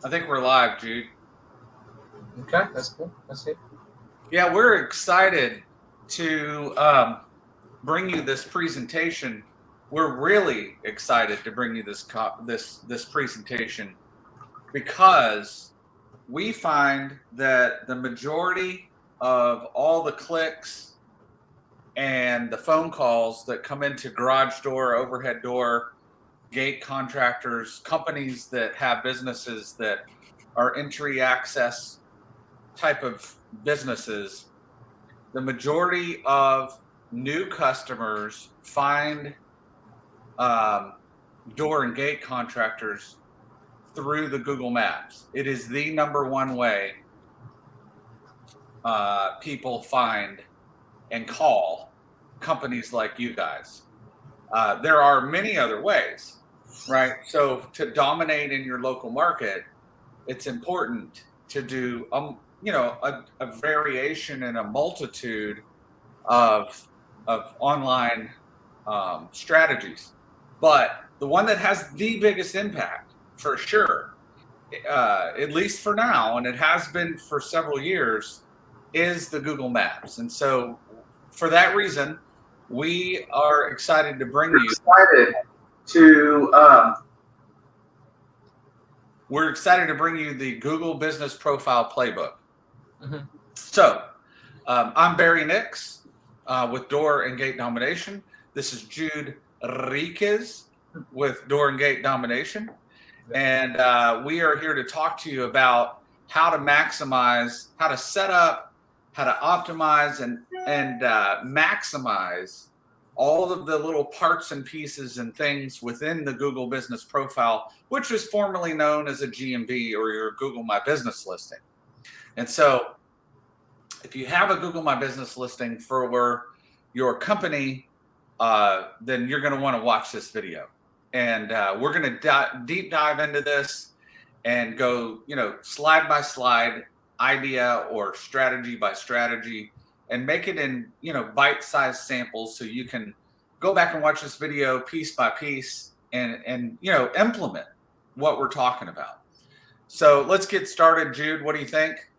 I think we're live, Jude. Okay, that's cool. That's it. Yeah, we're excited to bring you this presentation. We're really excited to bring you this presentation because we find that the majority of all the clicks and the phone calls that come into garage door, overhead door, gate contractors, companies that have businesses that are entry access type of businesses, the majority of new customers find door and gate contractors through the Google Maps. It is the number one way people find and call companies like you guys. There are many other ways, right? So to dominate in your local market, it's important to do a variation and a multitude of online strategies. But the one that has the biggest impact for sure, at least for now, and it has been for several years, is the Google Maps. And so for that reason, we are excited to bring you we're excited to bring you the Google Business Profile Playbook. Mm-hmm. So I'm Barry Nix with Door and Gate Domination. This is Jude Riquez with Door and Gate Domination. And we are here to talk to you about how to maximize, how to set up, how to optimize and maximize all of the little parts and pieces and things within the Google Business Profile, which was formerly known as a GMB or your Google My Business listing. And so if you have a Google My Business listing for your company, then you're going to want to watch this video. And we're going to deep dive into this and go, slide by slide, idea or strategy by strategy, and make it in, bite-sized samples so you can go back and watch this video piece by piece and implement what we're talking about. So let's get started, Jude. What do you think?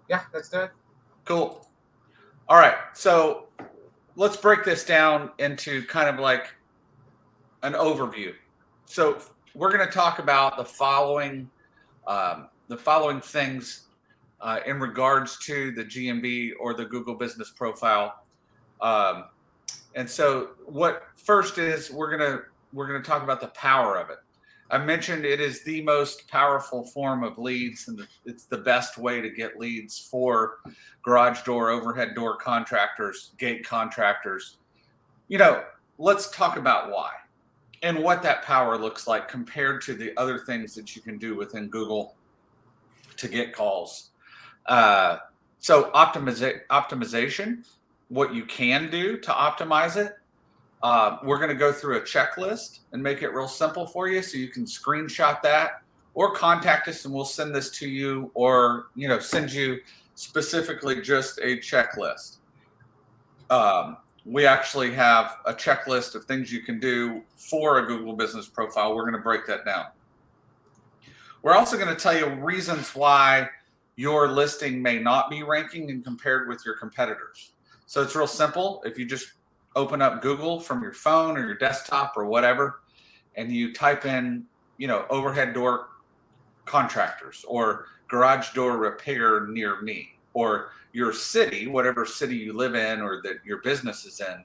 Yeah, let's do it. Cool. All right. So let's break this down into kind of like an overview. So we're going to talk about the following things in regards to the GMB or the Google Business Profile. And so what first is we're gonna talk about the power of it. I mentioned it is the most powerful form of leads, and it's the best way to get leads for garage door, overhead door contractors, gate contractors. Let's talk about why and what that power looks like compared to the other things that you can do within Google to get calls. So optimization, what you can do to optimize it. We're going to go through a checklist and make it real simple for you so you can screenshot that or contact us and we'll send this to you or, send you specifically just a checklist. We actually have a checklist of things you can do for a Google Business Profile. We're going to break that down. We're also going to tell you reasons why your listing may not be ranking and compared with your competitors. So it's real simple. If you just open up Google from your phone or your desktop or whatever, and you type in, overhead door contractors or garage door repair near me, or your city, whatever city you live in or that your business is in,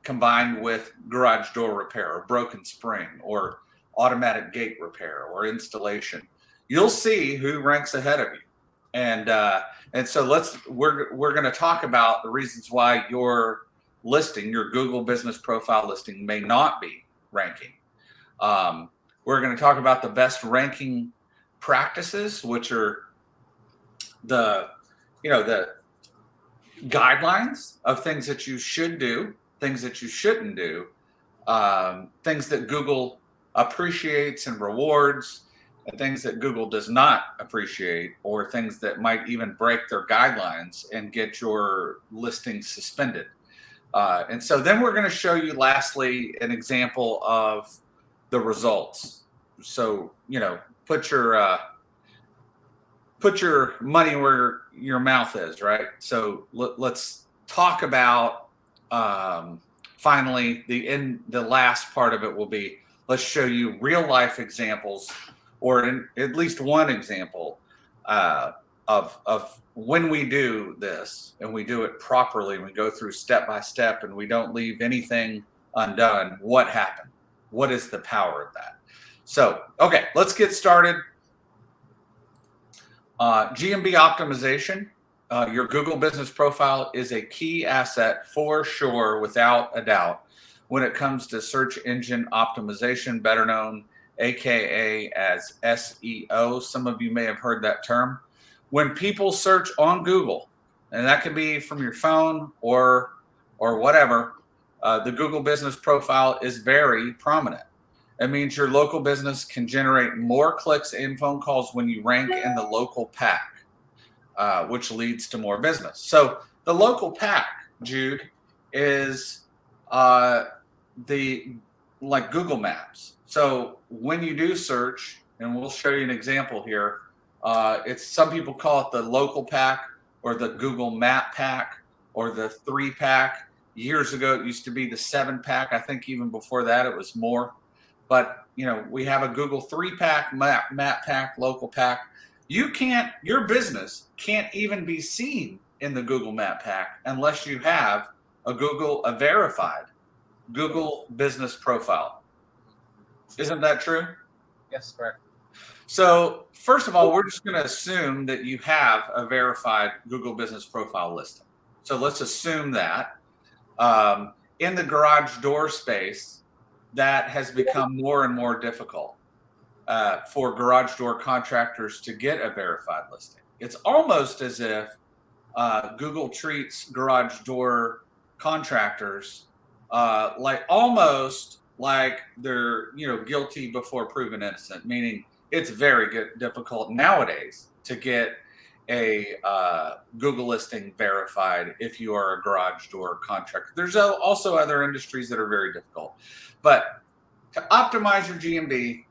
combined with garage door repair or broken spring or automatic gate repair or installation, you'll see who ranks ahead of you. And so we're going to talk about the reasons why your listing, your Google Business Profile listing, may not be ranking. We're going to talk about the best ranking practices, which are the guidelines of things that you should do, things that you shouldn't do, things that Google appreciates and rewards, and things that Google does not appreciate, or things that might even break their guidelines and get your listing suspended. And so then we're going to show you lastly an example of the results. put your money where your mouth is, right? So let's talk about finally the last part of it will be, let's show you real life examples, or at least one example of when we do this and we do it properly and we go through step by step and we don't leave anything undone. What happened? What is the power of that? So, okay, let's get started. GMB Optimization, your Google Business Profile is a key asset for sure, without a doubt, when it comes to search engine optimization, better known AKA as SEO. Some of you may have heard that term. When people search on Google, and that could be from your phone or whatever, the Google Business Profile is very prominent. It means your local business can generate more clicks and phone calls when you rank in the local pack, which leads to more business. So the local pack, Jude, is like Google Maps. So when you do search, and we'll show you an example here, some people call it the local pack or the Google Map pack or the 3-pack. Years ago, it used to be the 7-pack. I think even before that, it was more. But we have a Google 3-pack, map pack, local pack. Your business can't even be seen in the Google Map pack unless you have a verified Google Business Profile. Isn't that true? Yes, correct. So first of all, we're just going to assume that you have a verified Google Business Profile listing. So let's assume that in the garage door space, that has become more and more difficult for garage door contractors to get a verified listing. It's almost as if Google treats garage door contractors almost like they're guilty before proven innocent, meaning it's very difficult nowadays to get a Google listing verified if you are a garage door contractor. There's also other industries that are very difficult. But to optimize your GMB,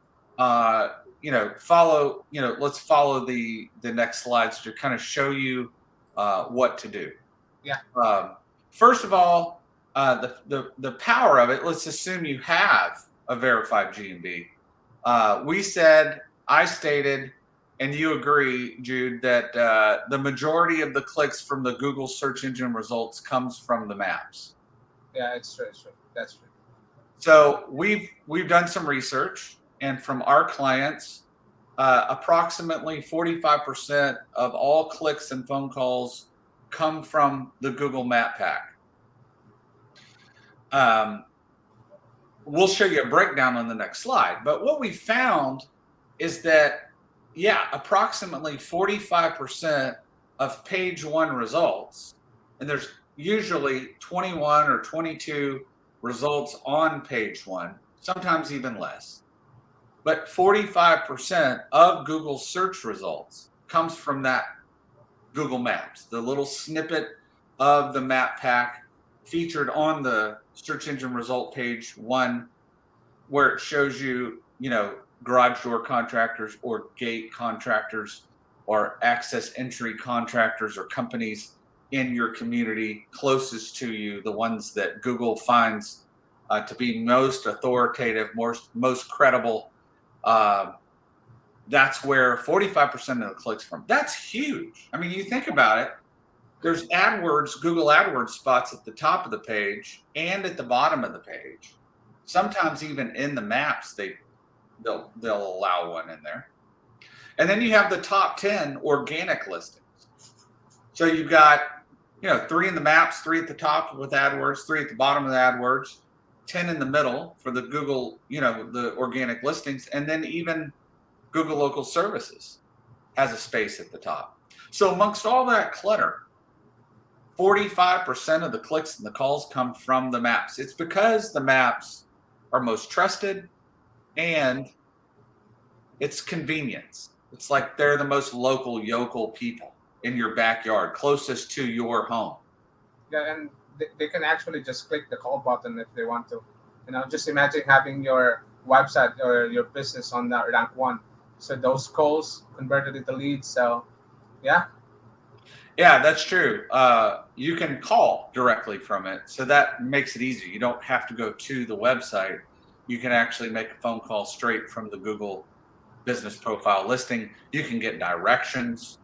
let's follow the next slides to kind of show you what to do. Yeah. First of all, the power of it. Let's assume you have a verified GMB. I stated, and you agree, Jude, that the majority of the clicks from the Google search engine results comes from the maps. Yeah, it's true. That's true. So we've done some research, and from our clients, approximately 45% of all clicks and phone calls come from the Google Map pack. We'll show you a breakdown on the next slide. But what we found is that, approximately 45% of page 1 results, and there's usually 21 or 22 results on page 1, sometimes even less. But 45% of Google search results comes from that Google Maps, the little snippet of the map pack featured on the search engine result page 1, where it shows you, garage door contractors or gate contractors or access entry contractors or companies in your community closest to you, the ones that Google finds to be most authoritative, most credible. That's where 45% of the clicks from. That's huge. I mean, you think about it. There's Google AdWords spots at the top of the page and at the bottom of the page. Sometimes even in the maps, they'll allow one in there. And then you have the top 10 organic listings. So you've got, 3 in the maps, 3 at the top with AdWords, 3 at the bottom of the AdWords, 10 in the middle for the Google, the organic listings, and then even Google Local Services has a space at the top. So amongst all that clutter, 45% of the clicks and the calls come from the maps. It's because the maps are most trusted and it's convenience. It's like they're the most yokel people in your backyard, closest to your home. Yeah, and they can actually just click the call button if they want to. Just imagine having your website or your business on that rank one. So those calls converted into leads. So yeah, Yeah, that's true. You can call directly from it, so that makes it easy. You don't have to go to the website. You can actually make a phone call straight from the Google Business Profile listing. You can get directions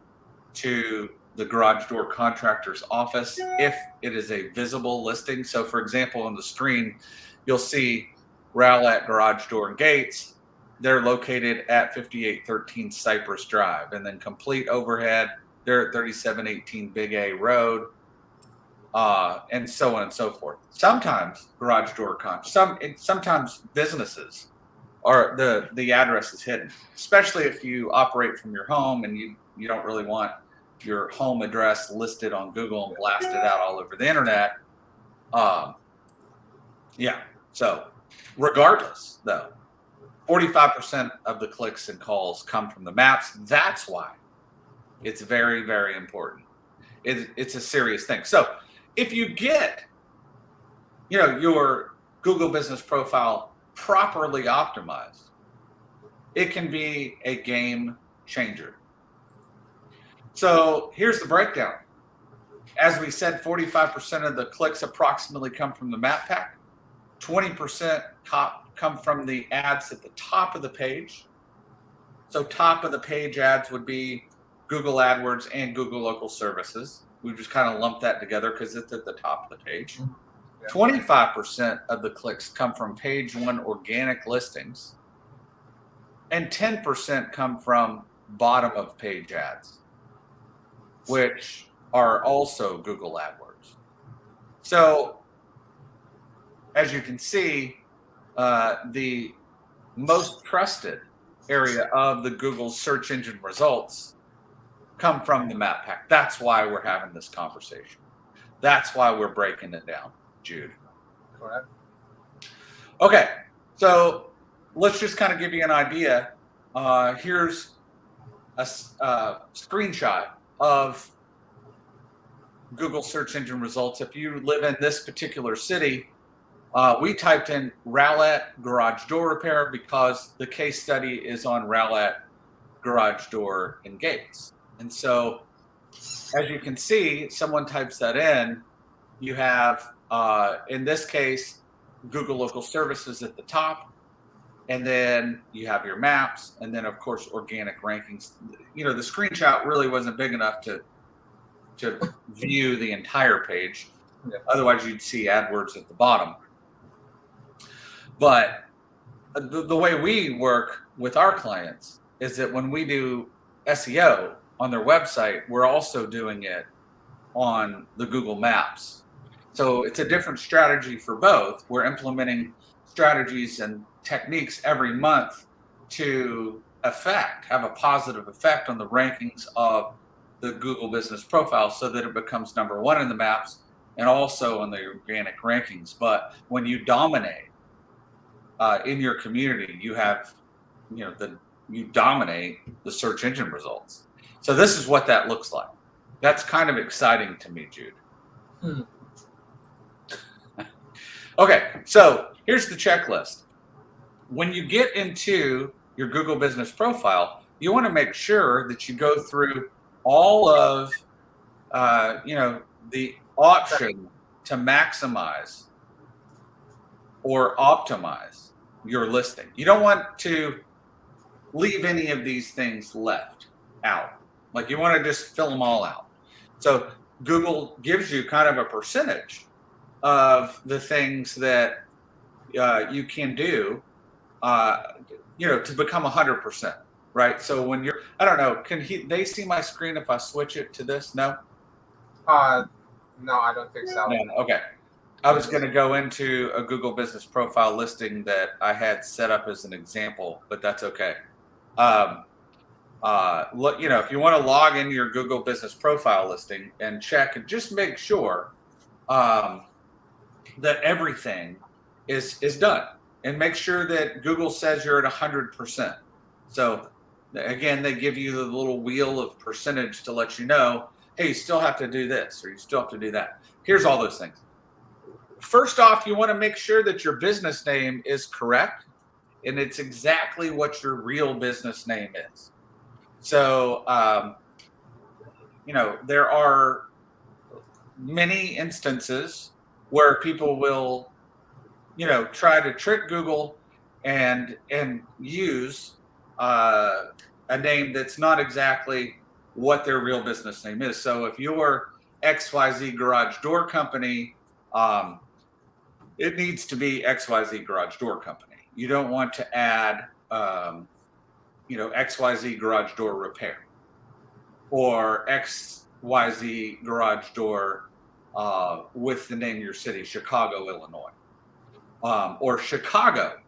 to the garage door contractor's office if it is a visible listing. So, for example, on the screen, you'll see Rowlett Garage Door and Gates. They're located at 5813 Cypress Drive, and then complete overhead. They're at 3718 Big A Road, and so on and so forth. Sometimes garage door sometimes businesses are the address is hidden, especially if you operate from your home and you don't really want your home address listed on Google and blasted out all over the internet. Yeah. So regardless, though, 45% of the clicks and calls come from the maps. That's why it's very, very important. It's a serious thing. So if you get, your Google Business Profile properly optimized, it can be a game changer. So here's the breakdown. As we said, 45% of the clicks approximately come from the map pack. 20% come from the ads at the top of the page. So top of the page ads would be Google AdWords and Google Local Services. We just kind of lump that together because it's at the top of the page. 25% of the clicks come from page one organic listings, and 10% come from bottom of page ads, which are also Google AdWords. So as you can see, the most trusted area of the Google search engine results come from the map pack. That's why we're having this conversation. That's why we're breaking it down, Jude. correct. Okay, so let's just kind of give you an idea. Here's a screenshot of Google search engine results. If you live in this particular city, we typed in Rowlett Garage Door Repair because the case study is on Rowlett Garage Door and Gates. And so, as you can see, someone types that in, you have, in this case, Google Local Services at the top, and then you have your maps, and then, of course, organic rankings. The screenshot really wasn't big enough to view the entire page. Yeah. Otherwise, you'd see AdWords at the bottom. But the way we work with our clients is that when we do SEO on their website, we're also doing it on the Google Maps. So it's a different strategy for both. We're implementing strategies and techniques every month to have a positive effect on the rankings of the Google Business Profile so that it becomes number one in the maps and also in the organic rankings. But when you dominate in your community, you have, you dominate the search engine results. So this is what that looks like. That's kind of exciting to me, Jude. Okay, so here's the checklist. When you get into your Google Business Profile, you want to make sure that you go through all of, the option to maximize or optimize your listing. You don't want to leave any of these things left out. Like you want to just fill them all out. So Google gives you kind of a percentage of the things that you can do, to become 100%, right? So when you're, I don't know, they see my screen if I switch it to this? No? No, I don't think so. No, okay. I was going to go into a Google Business Profile listing that I had set up as an example, but that's okay. If you want to log into your Google Business Profile listing and check and just make sure that everything is done, and make sure that Google says you're at 100%. So again, they give you the little wheel of percentage to let you know, hey, you still have to do this or you still have to do that. Here's all those things. First off, you want to make sure that your business name is correct and it's exactly what your real business name is. So, there are many instances where people will, try to trick Google and use a name that's not exactly what their real business name is. So if you're XYZ Garage Door Company, it needs to be XYZ Garage Door Company. You don't want to add, XYZ Garage Door Repair or XYZ Garage Door with the name of your city, Chicago, Illinois, or Chicago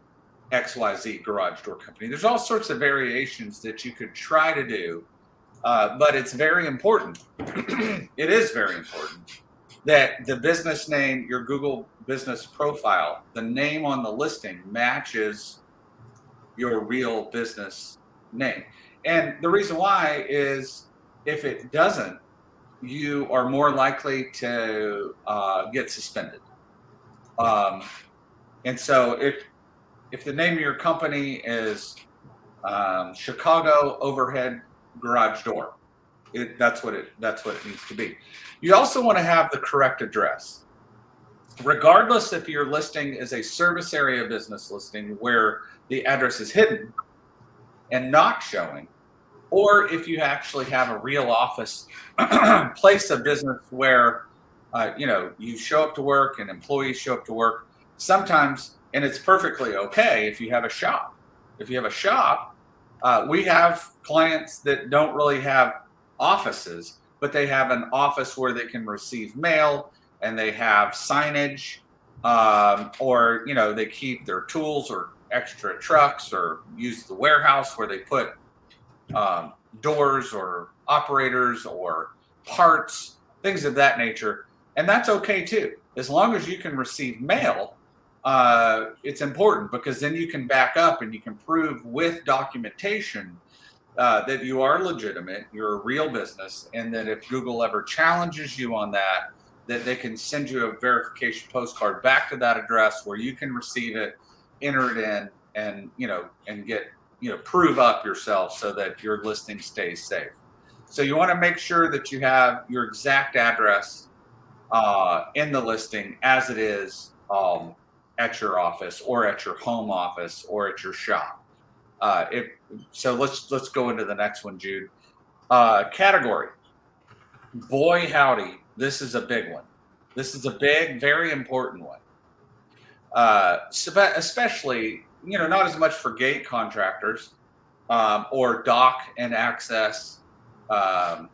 XYZ Garage Door Company. There's all sorts of variations that you could try to do, but it's very important. It is very important that the business name, your Google business profile, the name on the listing matches your real business name. And the reason why is if it doesn't, you are more likely to get suspended. And so if the name of your company is Chicago Overhead Garage Door, that's what it needs to be. You also want to have the correct address. Regardless if your listing is a service area business listing where the address is hidden and not showing, or if you actually have a real office place of business where you show up to work and employees show up to work sometimes, and it's perfectly okay if you have a shop. If you have a shop, we have clients that don't really have offices, but they have an office where they can receive mail and they have signage, or they keep their tools or extra trucks or use the warehouse where they put doors or operators or parts, things of that nature. And that's okay too. As long as you can receive mail, it's important because then you can back up and you can prove with documentation that you are legitimate, you're a real business, and that if Google ever challenges you on that they can send you a verification postcard back to that address where you can receive it, enter it in, and get prove up yourself so that your listing stays safe. So you want to make sure that you have your exact address in the listing as it is at your office or at your home office or at your shop. So let's go into the next one, Jude. Category. Boy, howdy, this is a big one. This is a big, very important one. Especially, not as much for gate contractors or dock and access, companies,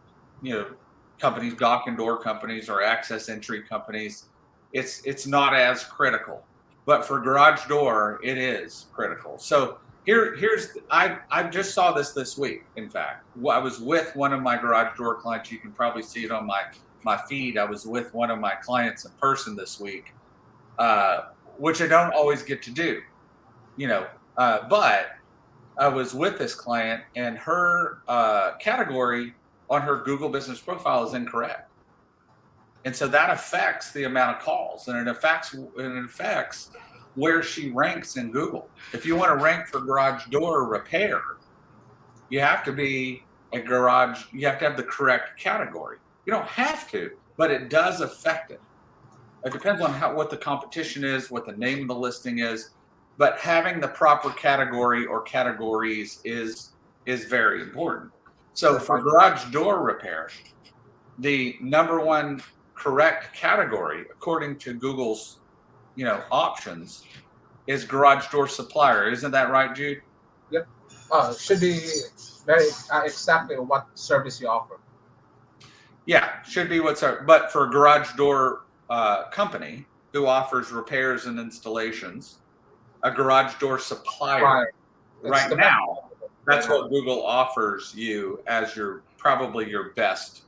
dock and door companies or access entry companies. It's not as critical, but for garage door, it is critical. So I just saw this week. In fact, I was with one of my garage door clients. You can probably see it on my feed. I was with one of my clients in person this week, which I don't always get to do, but I was with this client and her category on her Google business profile is incorrect. And so that affects the amount of calls and it affects where she ranks in Google. If you want to rank for garage door repair, you have to be you have to have the correct category. You don't have to, but it does affect it. It depends on what the competition is, what the name of the listing is, but having the proper category or categories is very important. So for garage door repair, the number one correct category, according to Google's options, is garage door supplier. Isn't that right, Jude? Yep. Should be very exactly what service you offer. Yeah, should be but for a garage door company who offers repairs and installations, a garage door supplier right now, that's what Google offers you as probably your best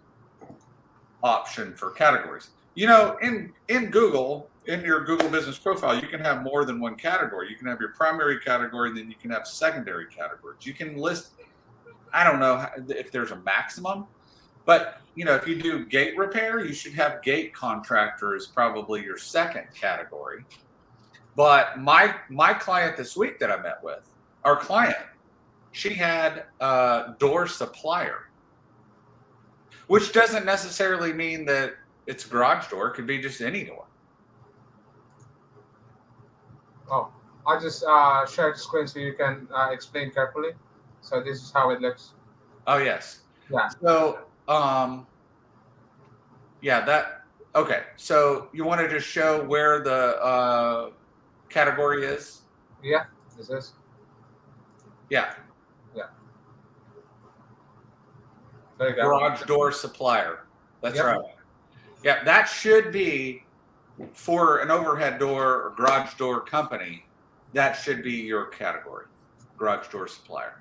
option for categories. In Google, in your Google business profile, you can have more than one category. You can have your primary category, and then you can have secondary categories. You can list, I don't know if there's a maximum, but if you do gate repair, you should have gate contractor as probably your second category. But my client this week that I met with, our client, she had a door supplier, which doesn't necessarily mean that it's a garage door. It could be just any door. Oh, I'll just share the screen so you can explain carefully. So this is how it looks. Oh, yes. Yeah. So, yeah, that, okay. So you want to just show where the category is? Yeah, this is. Yeah. Yeah. There you go. Garage door supplier. That's Yep. right. Yeah, that should be for an overhead door or garage door company. That should be your category, garage door supplier.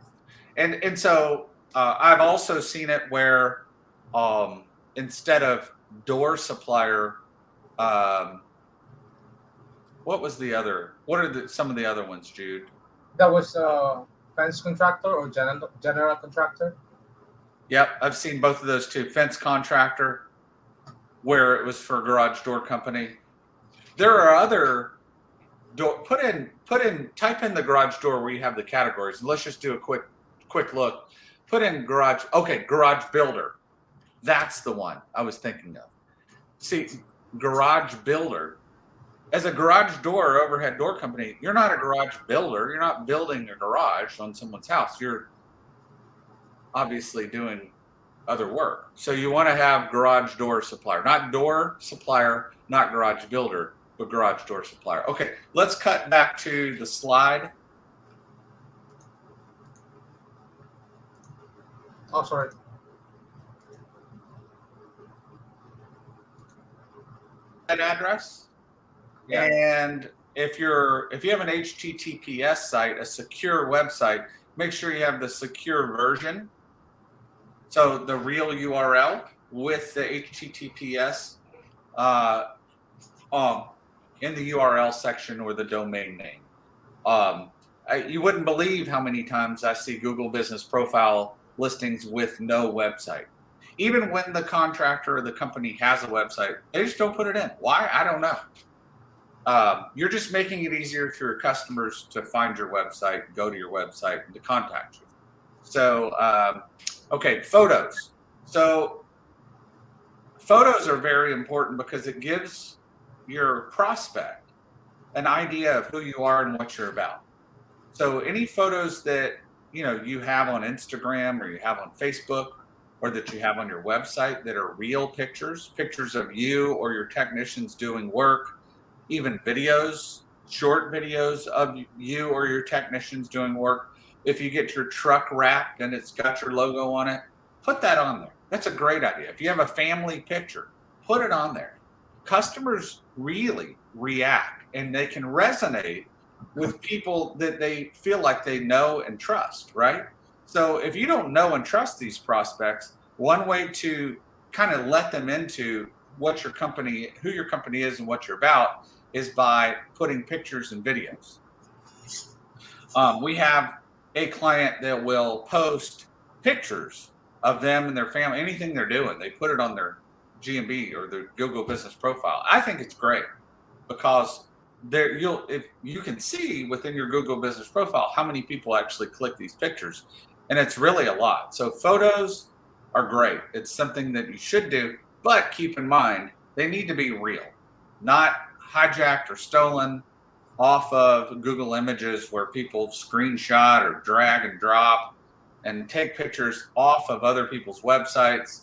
And so I've also seen it where instead of door supplier, what was the other? What are some of the other ones, Jude? That was fence contractor or general contractor. Yep, I've seen both of those too. Fence contractor, where it was for garage door company. There are other door. Type in the garage door where you have the categories, and let's just do a quick look. Put in garage. Okay, garage builder. That's the one I was thinking of. See, garage builder. As a garage door or overhead door company, you're not a garage builder. You're not building a garage on someone's house. You're obviously doing other work. So you want to have garage door supplier, not door supplier, not garage builder, but garage door supplier. Okay, let's cut back to the slide. Oh, sorry. That address. Yeah. And if you have an HTTPS site, a secure website, make sure you have the secure version. So the real URL with the HTTPS in the URL section or the domain name. You wouldn't believe how many times I see Google Business Profile listings with no website. Even when the contractor or the company has a website, they just don't put it in. Why? I don't know. You're just making it easier for your customers to find your website, go to your website, and to contact you. So, okay, photos. So photos are very important because it gives your prospect an idea of who you are and what you're about. So any photos that you have on Instagram or you have on Facebook or that you have on your website that are real pictures of you or your technicians doing work, even videos, short videos of you or your technicians doing work. If you get your truck wrapped and it's got your logo on it, put that on there. That's a great idea. If you have a family picture, put it on there. Customers really react and they can resonate with people that they feel like they know and trust, right? So if you don't know and trust these prospects, one way to kind of let them into what your company, who your company is and what you're about is by putting pictures and videos. We have a client that will post pictures of them and their family, anything they're doing. They put it on their GMB or their Google Business Profile. I think it's great because if you can see within your Google Business Profile how many people actually click these pictures, and it's really a lot. So photos are great. It's something that you should do, but keep in mind they need to be real, not hijacked or stolen off of Google Images where people screenshot or drag and drop and take pictures off of other people's websites.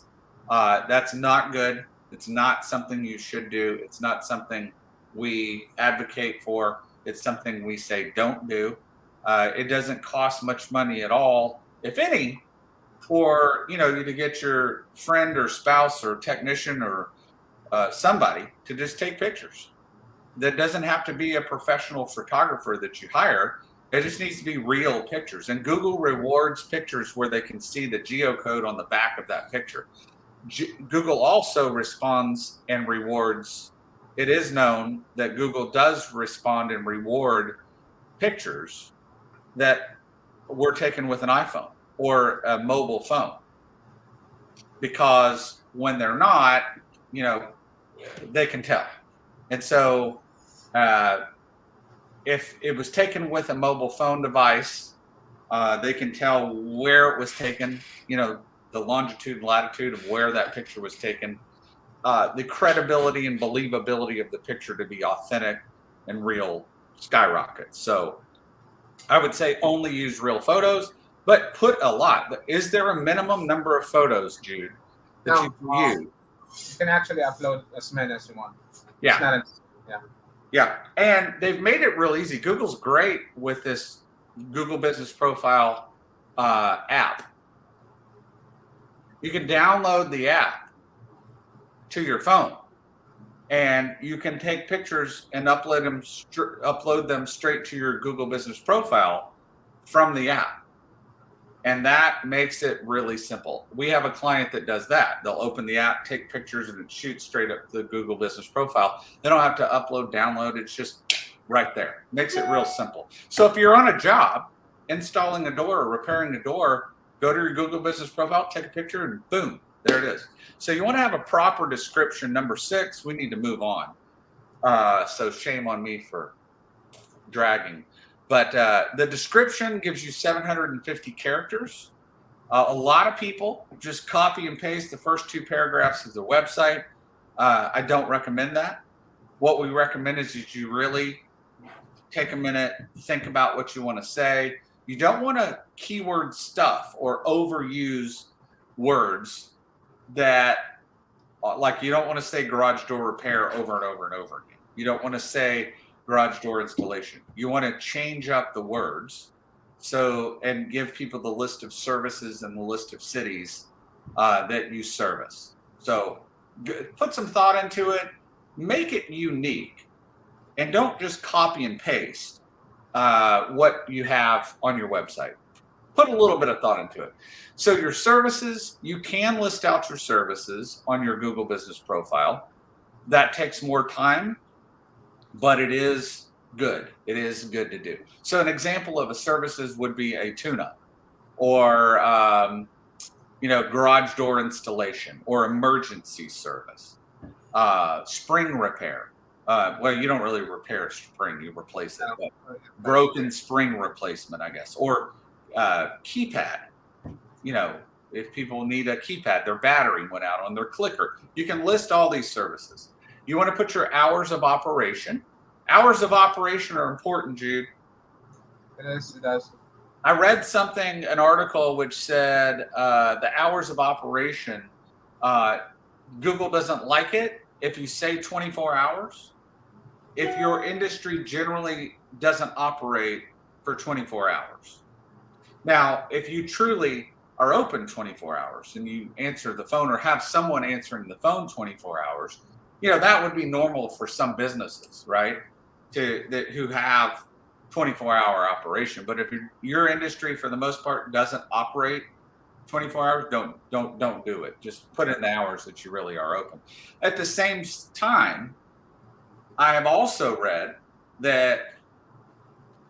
That's not good. It's not something you should do. It's not something we advocate for. It's something we say don't do. It doesn't cost much money at all, if any, for you to get your friend or spouse or technician or somebody to just take pictures. That doesn't have to be a professional photographer that you hire. It just needs to be real pictures. And Google rewards pictures where they can see the geocode on the back of that picture. Google also responds and rewards. It is known that Google does respond and reward pictures that were taken with an iPhone or a mobile phone. Because when they're not, they can tell. And so if it was taken with a mobile phone device, they can tell where it was taken, the longitude and latitude of where that picture was taken, the credibility and believability of the picture to be authentic and real skyrockets. So I would say only use real photos, but put a lot. Is there a minimum number of photos, Jude, that No, you can use? You can actually upload as many as you want. Yeah. It's not yeah. Yeah. And they've made it real easy. Google's great with this Google Business Profile app. You can download the app to your phone, and you can take pictures and upload them straight to your Google Business Profile from the app. And that makes it really simple. We have a client that does that. They'll open the app, take pictures, and it shoots straight up the Google Business Profile. They don't have to upload, download. It's just right there. Makes it real simple. So if you're on a job, installing a door or repairing a door, go to your Google Business Profile, take a picture, and boom, there it is. So you want to have a proper description. Number 6, we need to move on. So shame on me for dragging. But the description gives you 750 characters. A lot of people just copy and paste the first 2 paragraphs of the website. I don't recommend that. What we recommend is that you really take a minute, think about what you want to say. You don't want to keyword stuff or overuse words that, like, you don't want to say garage door repair over and over and over again. You don't want to say garage door installation. You want to change up the words and give people the list of services and the list of cities that you service. So put some thought into it, make it unique, and don't just copy and paste what you have on your website. Put a little bit of thought into it. So your services, you can list out your services on your Google Business Profile. That takes more time, but it is good. It is good to do. So an example of a services would be a tune-up, or garage door installation, or emergency service, spring repair. Well, you don't really repair a spring; you replace it. But broken spring replacement, I guess, or keypad. If people need a keypad, their battery went out on their clicker. You can list all these services. You want to put your hours of operation. Hours of operation are important, Jude. It is. It does. I read an article which said the hours of operation, Google doesn't like it if you say 24 hours, if your industry generally doesn't operate for 24 hours. Now, if you truly are open 24 hours and you answer the phone or have someone answering the phone 24 hours, that would be normal for some businesses, right? Who have 24-hour operation. But if your industry, for the most part, doesn't operate 24 hours, don't do it. Just put in the hours that you really are open. At the same time, I have also read that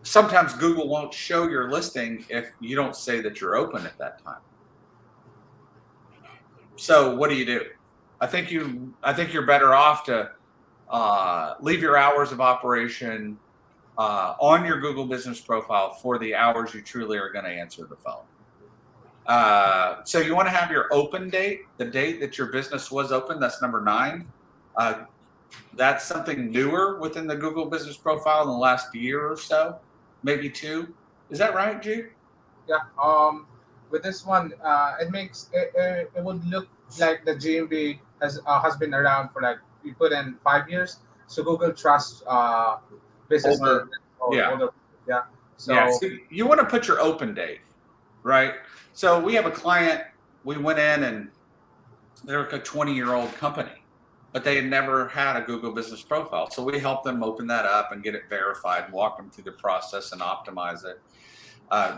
sometimes Google won't show your listing if you don't say that you're open at that time. So what do? I think you're better off to leave your hours of operation on your Google Business Profile for the hours you truly are going to answer the phone. So you want to have your open date, the date that your business was open. That's number 9. That's something newer within the Google Business Profile in the last year or so, maybe 2. Is that right, Jude? Yeah. With this one, it would look like the GMB has been around for, like, you put in 5 years. So Google trusts business. Older. So you want to put your open date, right? So we have a client. We went in and they're a 20-year-old company, but they had never had a Google Business Profile. So we helped them open that up and get it verified, walk them through the process and optimize it.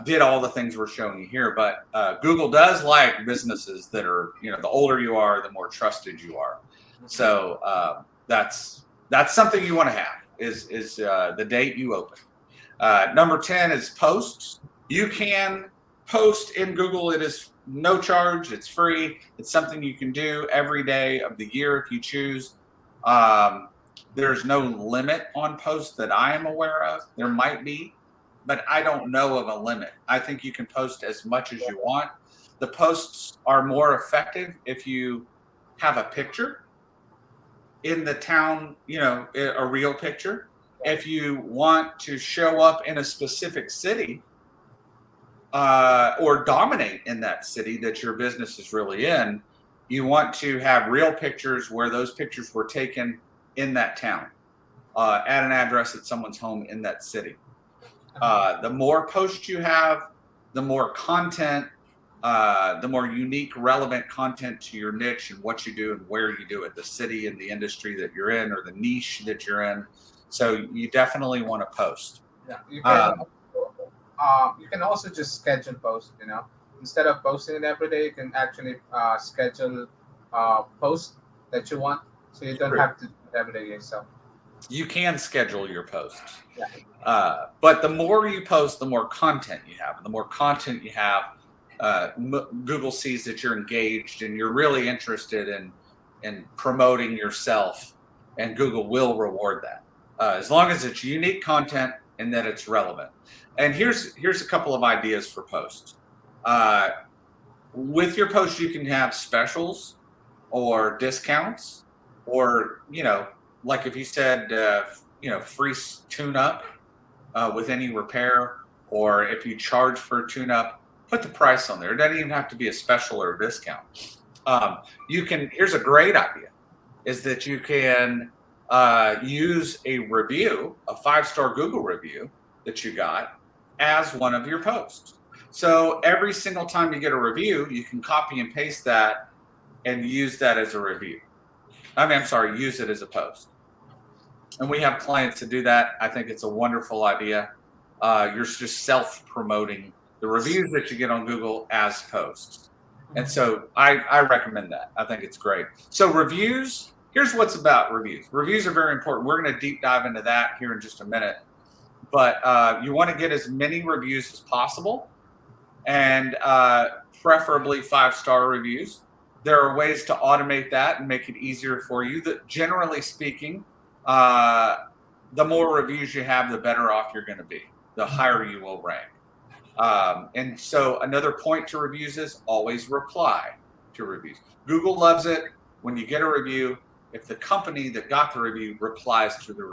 Did all the things we're showing you here, but Google does like businesses that are, the older you are, the more trusted you are. So that's something you want to have is the date you open. Number 10 is posts. You can post in Google. It is no charge. It's free. It's something you can do every day of the year if you choose. There's no limit on posts that I am aware of. There might be, but I don't know of a limit. I think you can post as much as you want. The posts are more effective if you have a picture in the town, a real picture. If you want to show up in a specific city or dominate in that city that your business is really in, you want to have real pictures where those pictures were taken in that town, at an address at someone's home in that city. The more posts you have, the more content, the more unique, relevant content to your niche and what you do and where you do it, the city and the industry that you're in or the niche that you're in. So you definitely want to post. Yeah, you can also just schedule posts. Instead of posting it every day, you can actually schedule posts that you want, so you don't have to do it every day yourself. You can schedule your posts. Yeah. But the more you post, the more content you have. And the more content you have, Google sees that you're engaged and you're really interested in promoting yourself, and Google will reward that. As long as it's unique content and that it's relevant. And here's a couple of ideas for posts. With your post, you can have specials or discounts, or, like if you said, free tune-up with any repair, or if you charge for a tune-up, put the price on there. It doesn't even have to be a special or a discount. Here's a great idea, is that you can use a review, a 5-star Google review that you got, as one of your posts. So every single time you get a review, you can copy and paste that and use that as a review. Use it as a post. And we have clients to do that. I think it's a wonderful idea. You're just self-promoting the reviews that you get on Google as posts. And so I recommend that. I think it's great. So reviews, here's what's about reviews. Reviews are very important. We're going to deep dive into that here in just a minute. But you want to get as many reviews as possible, and preferably 5-star reviews. There are ways to automate that and make it easier for you. That, generally speaking, the more reviews you have, the better off you're going to be. The higher you will rank. And so another point to reviews is always reply to reviews. Google loves it when you get a review. If the company that got the review replies to the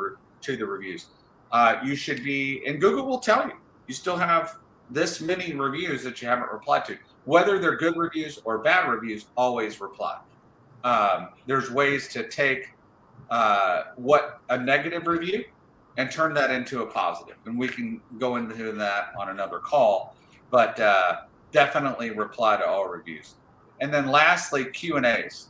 reviews, you should be, and Google will tell you, you still have this many reviews that you haven't replied to. Whether they're good reviews or bad reviews, always reply. There's ways to take what a negative review and turn that into a positive. And we can go into that on another call, but definitely reply to all reviews. And then lastly, Q&As.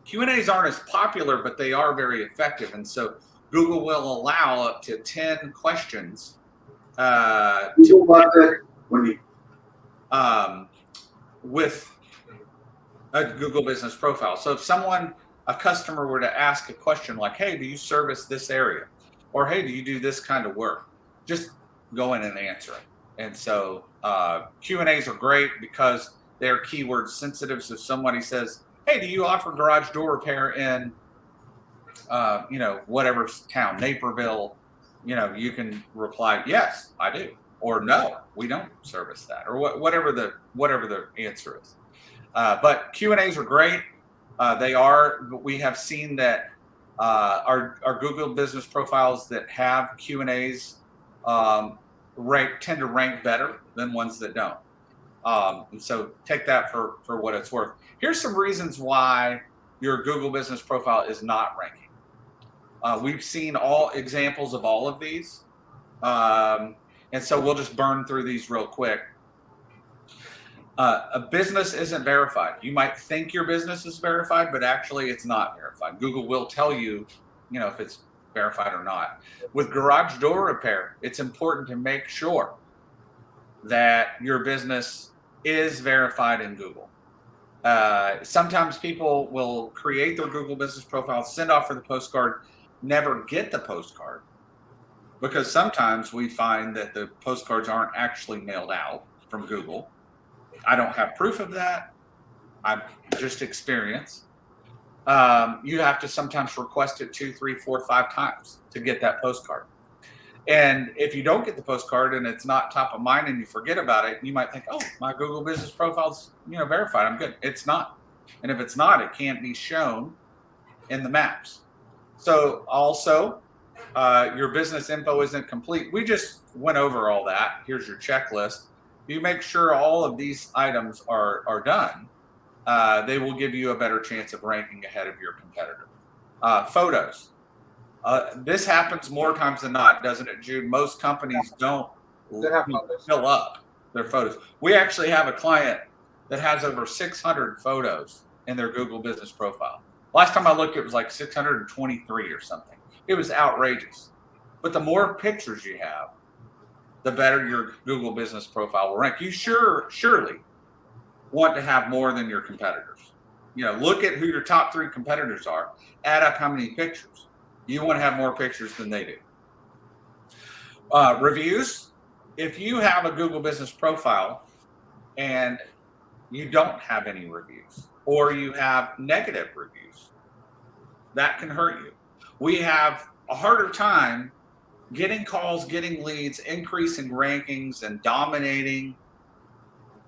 Q&As aren't as popular, but they are very effective. And so Google will allow up to 10 questions with a Google business profile. So if a customer were to ask a question like, hey, do you service this area? Or, hey, do you do this kind of work? Just go in and answer it. And so Q&As are great because they're keyword sensitive. So if somebody says, hey, do you offer garage door repair in, whatever town, Naperville, you can reply, yes, I do. Or no, we don't service that, or whatever the answer is. But Q&As are great. We have seen that our Google business profiles that have Q&As tend to rank better than ones that don't. And so take that for what it's worth. Here's some reasons why your Google business profile is not ranking. We've seen all examples of all of these. And so we'll just burn through these real quick. A business isn't verified. You might think your business is verified, but actually it's not verified. Google will tell you, if it's verified or not. With garage door repair, it's important to make sure that your business is verified in Google. Sometimes people will create their Google business profile, send off for the postcard, never get the postcard, because sometimes we find that the postcards aren't actually mailed out from Google. I don't have proof of that. I'm just experience. You have to sometimes request it 2, 3, 4, 5 times to get that postcard. And if you don't get the postcard and it's not top of mind and you forget about it, you might think, oh, my Google business profile's verified. I'm good. It's not. And if it's not, it can't be shown in the maps. So also, your business info isn't complete. We just went over all that. Here's your checklist. You make sure all of these items are done. They will give you a better chance of ranking ahead of your competitor. Photos. This happens more times than not, doesn't it, Jude? Most companies don't fill up their photos. We actually have a client that has over 600 photos in their Google business profile. Last time I looked, it was like 623 or something. It was outrageous. But the more pictures you have, the better your Google business profile will rank. You surely want to have more than your competitors. Look at who your top 3 competitors are. Add up how many pictures. You want to have more pictures than they do. Reviews. If you have a Google business profile and you don't have any reviews, or you have negative reviews, that can hurt you. We have a harder time getting calls, getting leads, increasing rankings, and dominating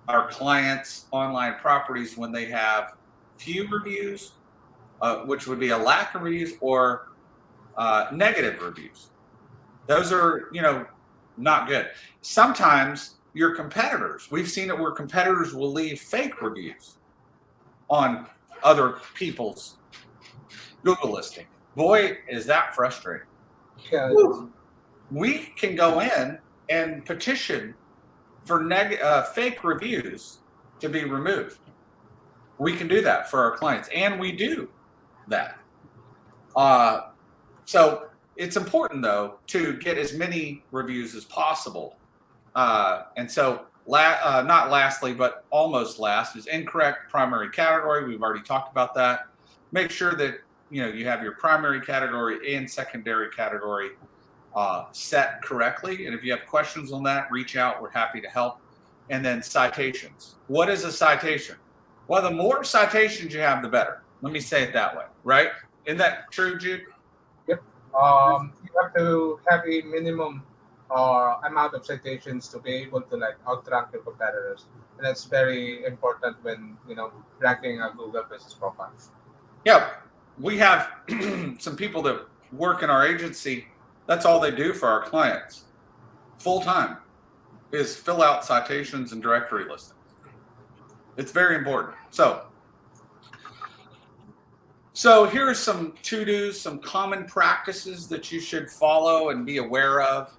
our clients' online properties when they have few reviews, which would be a lack of reviews, or negative reviews. Those are, not good. Sometimes your competitors, we've seen it where competitors will leave fake reviews on other people's Google listing. Boy, is that frustrating. Yeah. We can go in and petition for fake reviews to be removed. We can do that for our clients, and we do that. So it's important, though, to get as many reviews as possible. And so, not lastly, but almost last, is incorrect primary category. We've already talked about that. Make sure that you have your primary category and secondary category set correctly. And if you have questions on that, reach out. We're happy to help. And then citations. What is a citation? Well, the more citations you have, the better. Let me say it that way, right? Isn't that true, Jude? Yep. You have to have a minimum amount of citations to be able to outrank your competitors, and that's very important when ranking a Google business profile. Yeah, we have some people that work in our agency. That's all they do for our clients, full time, is fill out citations and directory listings. It's very important. So here are some to-dos, some common practices that you should follow and be aware of.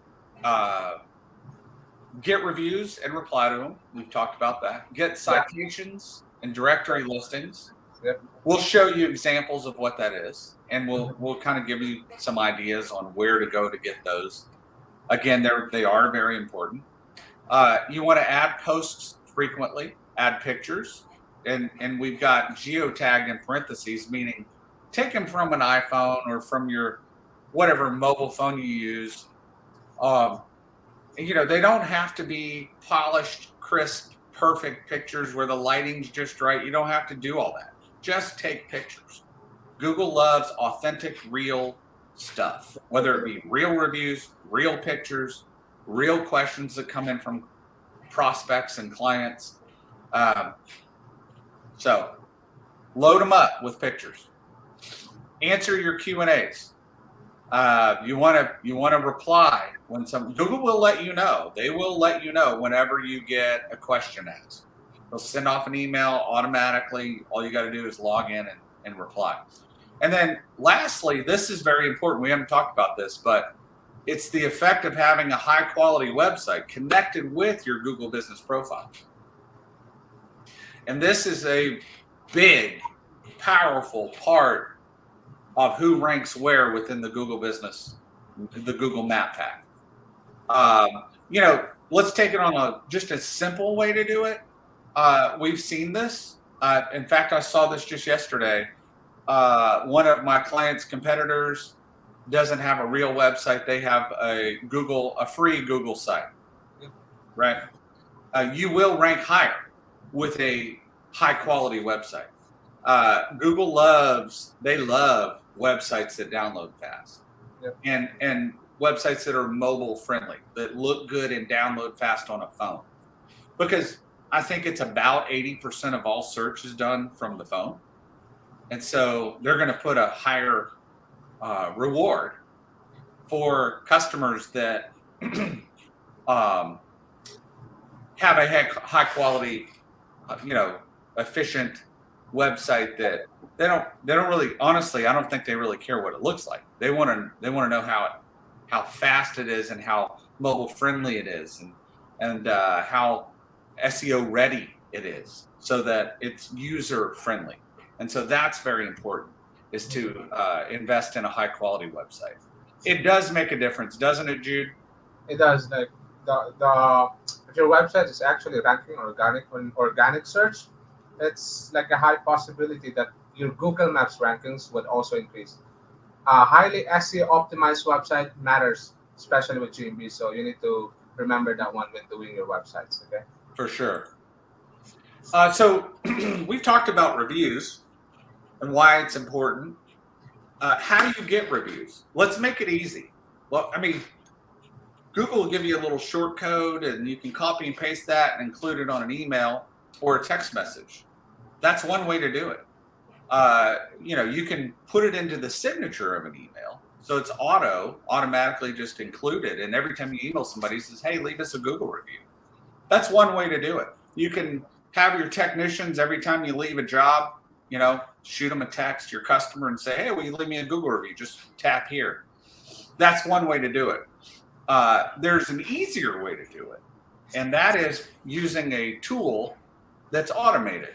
Get reviews and reply to them. We've talked about that. Get citations and directory listings. Yep. We'll show you examples of what that is, and we'll kind of give you some ideas on where to go to get those. Again, they are very important. You want to add posts frequently, add pictures, and we've got geotagged in parentheses, meaning taken from an iPhone or from your whatever mobile phone you use. They don't have to be polished, crisp, perfect pictures where the lighting's just right. You don't have to do all that. Just take pictures. Google loves authentic, real stuff, whether it be real reviews, real pictures, real questions that come in from prospects and clients. So load them up with pictures. Answer your Q&As. You want to reply when Google will let you know. They will let you know whenever you get a question asked. They'll send off an email automatically. All you got to do is log in and reply. And then lastly, this is very important. We haven't talked about this, but it's the effect of having a high quality website connected with your Google business profile. And this is a big, powerful part of who ranks where within the Google business, the Google Map Pack. Let's take it on just a simple way to do it. We've seen this. In fact, I saw this just yesterday. One of my clients' competitors doesn't have a real website. They have a free Google site, right? You will rank higher with a high quality website. Google love websites that download fast, Yep. and websites that are mobile friendly, that look good and download fast on a phone. Because I think it's about 80% of all search is done from the phone. And so they're going to put a higher reward for customers that have a high quality, efficient website that they don't really, honestly, I don't think they really care what it looks like. They want to know how fast it is and how mobile friendly it is, and how SEO ready it is, so that it's user friendly. And so that's very important, is to invest in a high quality website. It does make a difference, doesn't it, Jude? It does. Like the if your website is actually ranking organic search, it's like a high possibility that your Google Maps rankings would also increase. A highly SEO optimized website matters, especially with GMB. So you need to remember that one when doing your websites. Okay. For sure. So we've talked about reviews and why it's important. How do you get reviews? Let's make it easy. Well, I mean, Google will give you a little short code, and you can copy and paste that and include it on an email or a text message. That's one way to do it. You can put it into the signature of an email, so it's automatically just included. And every time you email somebody, it says, "Hey, leave us a Google review." That's one way to do it. You can have your technicians, every time you leave a job, shoot them a text, your customer, and say, "Hey, will you leave me a Google review? Just tap here." That's one way to do it. There's an easier way to do it, and that is using a tool that's automated.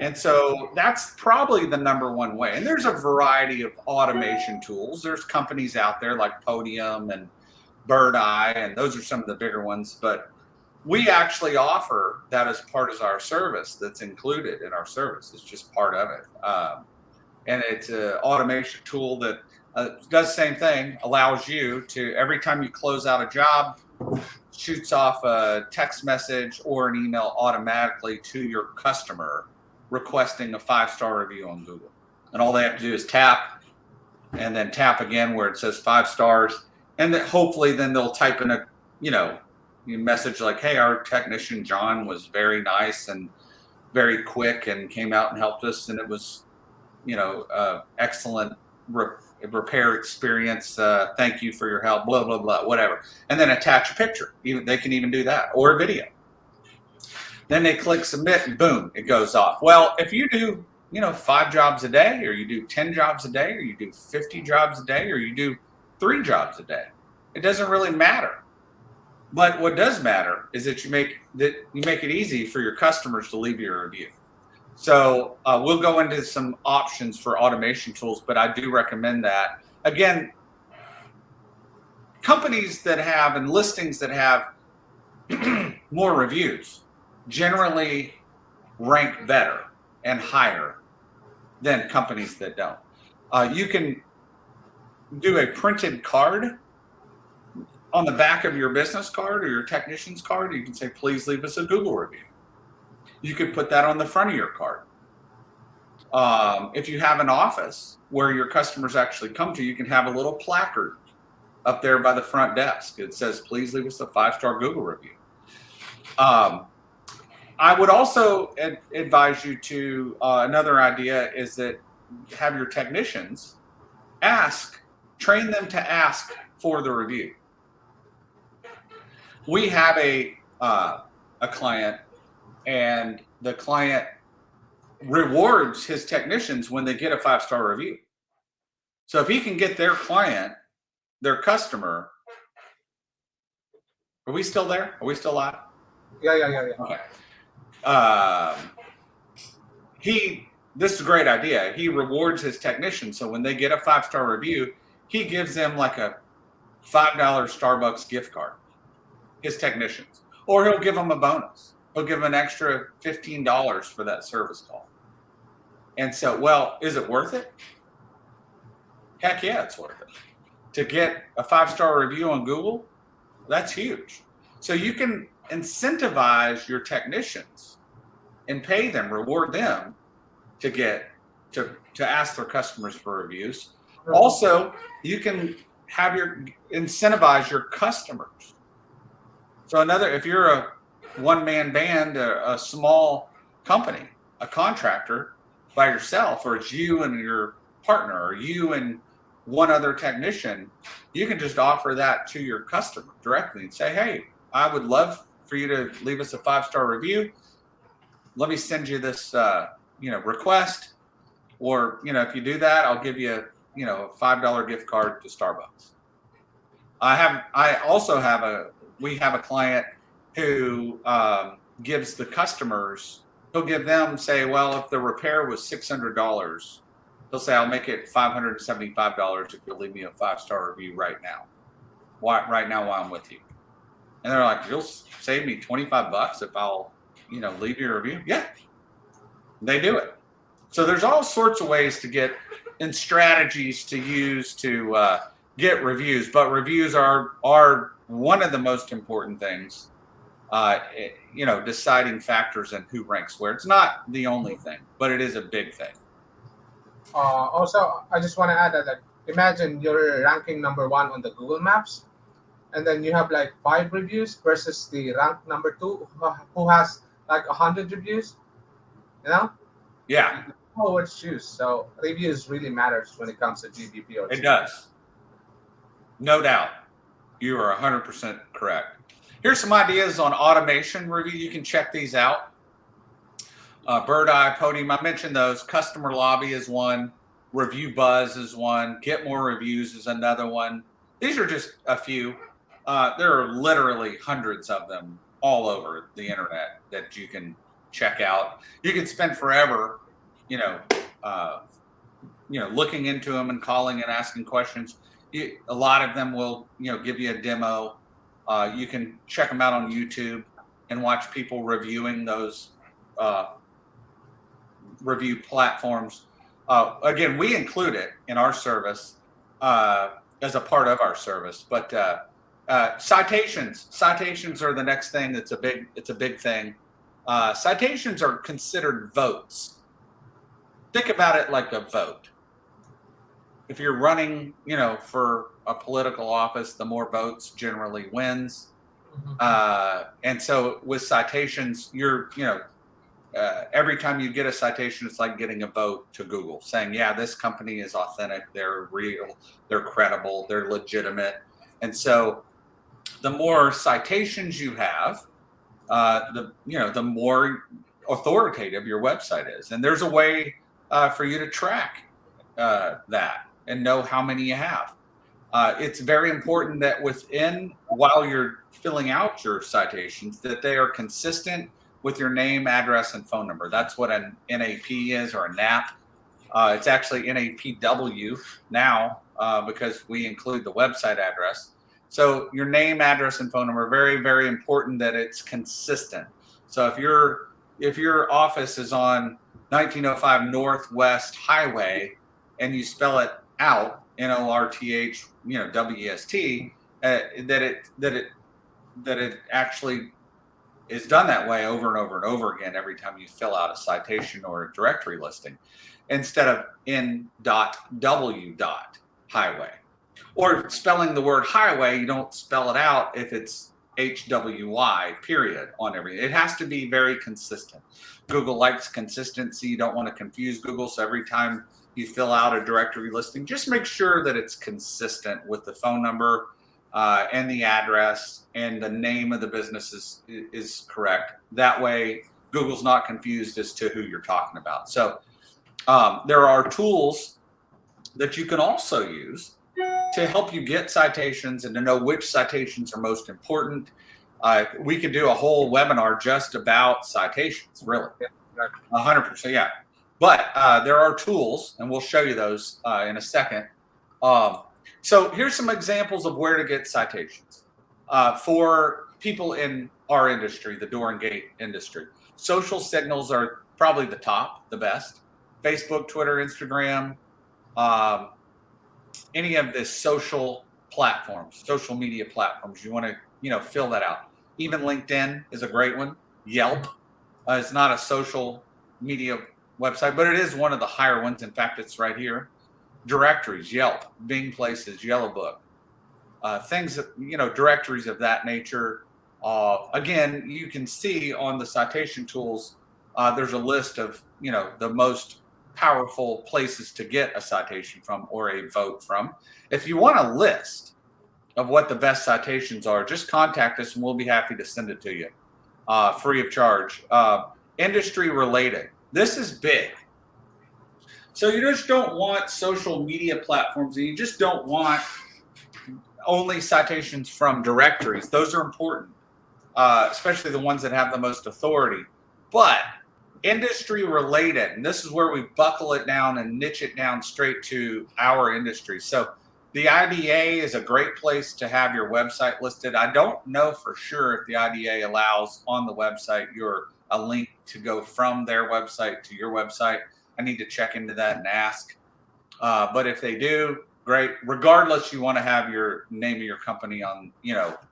And so that's probably the number one way. And there's a variety of automation tools. There's companies out there like Podium and Bird Eye, and those are some of the bigger ones. But we actually offer that as part of our service. That's included in our service. It's just part of it. And it's an automation tool that does the same thing, allows you to, every time you close out a job, shoots off a text message or an email automatically to your customer requesting a 5-star review on Google. And all they have to do is tap, and then tap again where it says 5 stars. And then hopefully then they'll type in a, message like, "Hey, our technician John was very nice and very quick and came out and helped us, and it was, excellent repair experience. Thank you for your help, blah, blah, blah," whatever. And then attach a picture. They can even do that, or a video. Then they click submit, and boom, it goes off. Well, if you do, 5 jobs a day, or you do 10 jobs a day, or you do 50 jobs a day, or you do 3 jobs a day, it doesn't really matter. But what does matter is that you make it easy for your customers to leave you a review. So we'll go into some options for automation tools, but I do recommend that. Again, companies that have, and listings that have more reviews generally rank better and higher than companies that don't. You can do a printed card on the back of your business card or your technician's card. You can say, "Please leave us a Google review." You could put that on the front of your card. If you have an office where your customers actually come to, you can have a little placard up there by the front desk. It says, "Please leave us a 5-star Google review." I would also advise you to, another idea is that have your technicians train them to ask for the review. We have a client, and the client rewards his technicians when they get a 5-star review. So if he can get their client, their customer, are we still there? Are we still live? Yeah. Okay. This is a great idea. He rewards his technicians. So when they get a 5-star review, he gives them like a $5 Starbucks gift card, his technicians, or he'll give them a bonus. He'll give them an extra $15 for that service call. And so, well, is it worth it? Heck yeah, it's worth it. To get a 5-star review on Google, that's huge. So you can incentivize your technicians and pay them, reward them to ask their customers for reviews. Also, you can incentivize your customers. So if you're a one-man band, a small company, a contractor by yourself, or it's you and your partner, or you and one other technician, you can just offer that to your customer directly and say, hey, I would love for you to leave us a 5-star review. Let me send you this request, or if you do that, I'll give you a $5 gift card to Starbucks. We have a client who gives the customers, he'll give them, say, well, if the repair was $600, he'll say, I'll make it $575 if you'll leave me a 5-star review right now. Right now while I'm with you. And they're like, you'll save me $25 if I'll, leave your review? Yeah. They do it. So there's all sorts of ways to get and strategies to use to get reviews, but reviews are one of the most important things, deciding factors and who ranks where. It's not the only thing, but it is a big thing. Also, I just want to add that, imagine you're ranking number 1 on the Google Maps, and then you have 5 reviews versus the rank number 2 who has 100 reviews. Yeah. You know what to choose. So reviews really matters when it comes to GDP. It does. No doubt. You are 100% correct. Here's some ideas on automation review. You can check these out. Bird Eye, Podium, I mentioned those. Customer Lobby is one. Review Buzz is one. Get More Reviews is another one. These are just a few. There are literally hundreds of them all over the internet that you can check out. You can spend forever, looking into them and calling and asking questions. A lot of them will, give you a demo. You can check them out on YouTube and watch people reviewing those review platforms. Again, we include it in our service as a part of our service. But citations are the next thing. It's a big thing. Citations are considered votes. Think about it like a vote. If you're running, for a political office, the more votes generally wins. And so with citations, every time you get a citation, it's like getting a vote to Google saying, yeah, this company is authentic, they're real, they're credible, they're legitimate. And so the more citations you have, the more authoritative your website is. And there's a way for you to track that and know how many you have. It's very important that while you're filling out your citations, that they are consistent with your name, address, and phone number. That's what an NAP is, or a NAP. It's actually NAPW now because we include the website address. So your name, address, and phone number are very, very important that it's consistent. So if your office is on 1905 Northwest Highway and you spell it out, NORTH, WEST, that it actually is done that way over and over and over again every time you fill out a citation or a directory listing, instead of N.W. highway. Or spelling the word highway, you don't spell it out if it's HWY, period, on everything. It has to be very consistent. Google likes consistency. You don't want to confuse Google. So every time you fill out a directory listing, just make sure that it's consistent with the phone number and the address, and the name of the business is correct. That way, Google's not confused as to who you're talking about. So there are tools that you can also use to help you get citations and to know which citations are most important. We could do a whole webinar just about citations, really. 100%, yeah. But there are tools, and we'll show you those in a second. So here's some examples of where to get citations for people in our industry, the door and gate industry. Social signals are probably the best. Facebook, Twitter, Instagram, any of the social platforms, social media platforms. You want to, fill that out. Even LinkedIn is a great one. Yelp is not a social media website, but it is one of the higher ones. In fact, it's right here. Directories, Yelp, Bing Places, Yellow Book, things that, directories of that nature. Again, you can see on the citation tools, there's a list of, the most powerful places to get a citation from or a vote from. If you want a list of what the best citations are, just contact us and we'll be happy to send it to you free of charge. Industry related. This is big. So you just don't want social media platforms, and you just don't want only citations from directories. Those are important, especially the ones that have the most authority. But industry related, and this is where we buckle it down and niche it down straight to our industry. So the IDA is a great place to have your website listed. I don't know for sure if the IDA allows on the website a link to go from their website to your website. I need to check into that and ask. But if they do, great. Regardless, you want to have your name of your company on,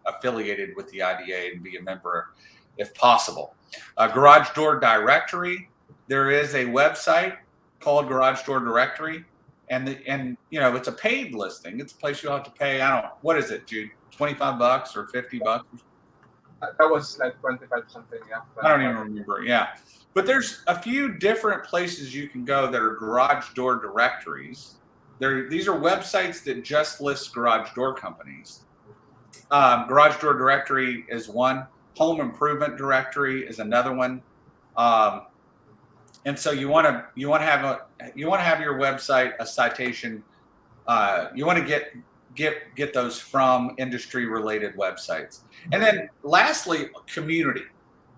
affiliated with the IDA and be a member if possible. Garage Door Directory. There is a website called Garage Door Directory, and it's a paid listing. It's a place you'll have to pay. What is it, Jude? $25 or $50? That was like 25 something. Yeah. I don't even remember. Yeah. But there's a few different places you can go that are garage door directories. These are websites that just list garage door companies. Garage door directory is one. Home improvement directory is another one. And so you want to have your website a citation. You want to get those from industry related websites. And then lastly, community,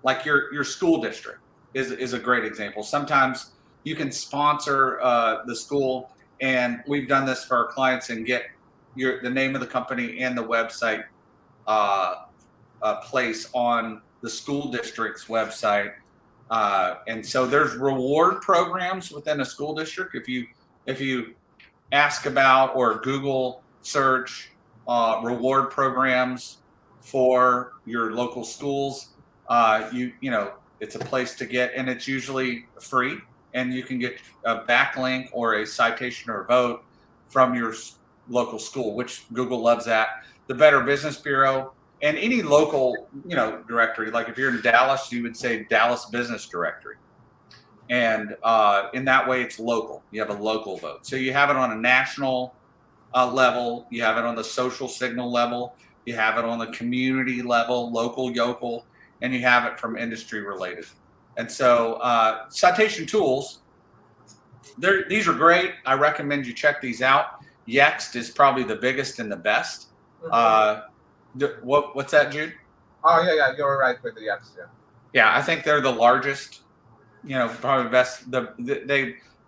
like your school district is a great example. Sometimes you can sponsor the school, and we've done this for our clients and get the name of the company and the website place on the school district's website. And so there's reward programs within a school district. If you ask about or Google search reward programs for your local schools, it's a place to get, and it's usually free, and you can get a backlink or a citation or a vote from your local school, which Google loves that. The Better Business Bureau and any local, directory. Like if you're in Dallas, you would say Dallas Business Directory. And in that way, it's local. You have a local vote. So you have it on a national level. You have it on the social signal level. You have it on the community level, local, yokel, and you have it from industry related. And so citation tools, these are great. I recommend you check these out. Yext is probably the biggest and the best. What's that, Jude? Oh, yeah, you're right with the Yext. Yeah, I think they're the largest, probably best. They're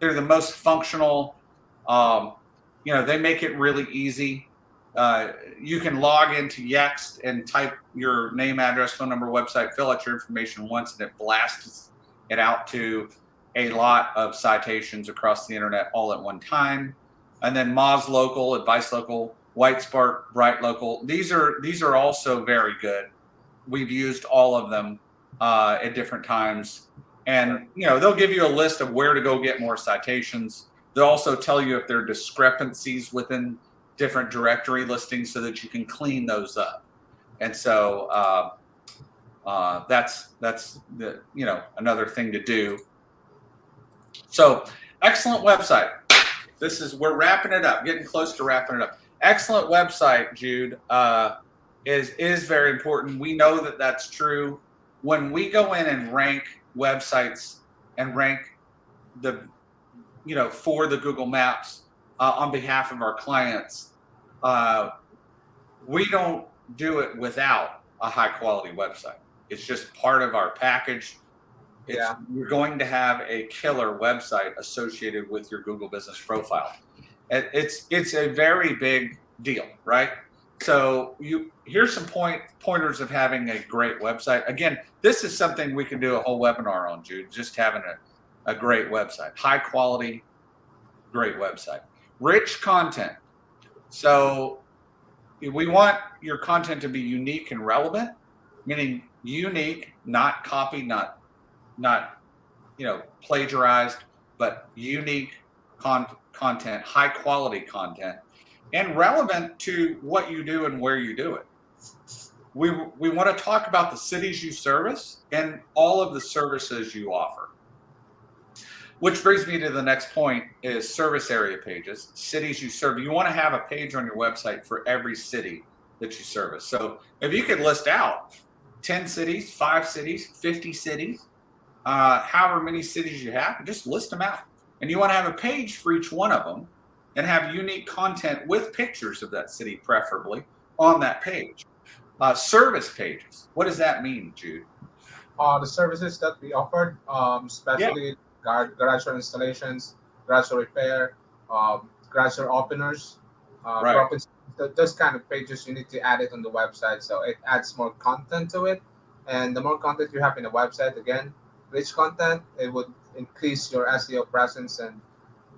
the most functional. They make it really easy. You can log into Yext and type your name, address, phone number, website, fill out your information once, and it blasts it out to a lot of citations across the internet all at one time. And then Moz Local, Advice Local, White Spark, Bright Local. These are also very good. We've used all of them at different times. And, they'll give you a list of where to go get more citations. They'll also tell you if there are discrepancies within different directory listings so that you can clean those up. And so that's the, another thing to do. So excellent website. We're wrapping it up, getting close to wrapping it up. Excellent website, Jude, is very important. We know that that's true. When we go in and rank websites and rank for the Google Maps on behalf of our clients, we don't do it without a high quality website. It's just part of our package. You're going to have a killer website associated with your Google business profile. It's a very big deal, right? So here's some pointers of having a great website. Again, this is something we can do a whole webinar on, Jude, just having a great website, high quality, great website, rich content. So we want your content to be unique and relevant, meaning unique, not copied, not plagiarized, but unique content, high quality content, and relevant to what you do and where you do it. We want to talk about the cities you service and all of the services you offer. Which brings me to the next point is service area pages, cities you serve. You want to have a page on your website for every city that you service. So if you could list out 10 cities, 5 cities, 50 cities, however many cities you have, just list them out. And you want to have a page for each one of them and have unique content with pictures of that city, preferably, on that page. Service pages. What does that mean, Jude? The services that we offered, especially garage door installations, garage door repair, garage door openers, Right. those kind of pages you need to add it on the website, so it adds more content to it. And the more content you have in the website, again, rich content, it would increase your SEO presence and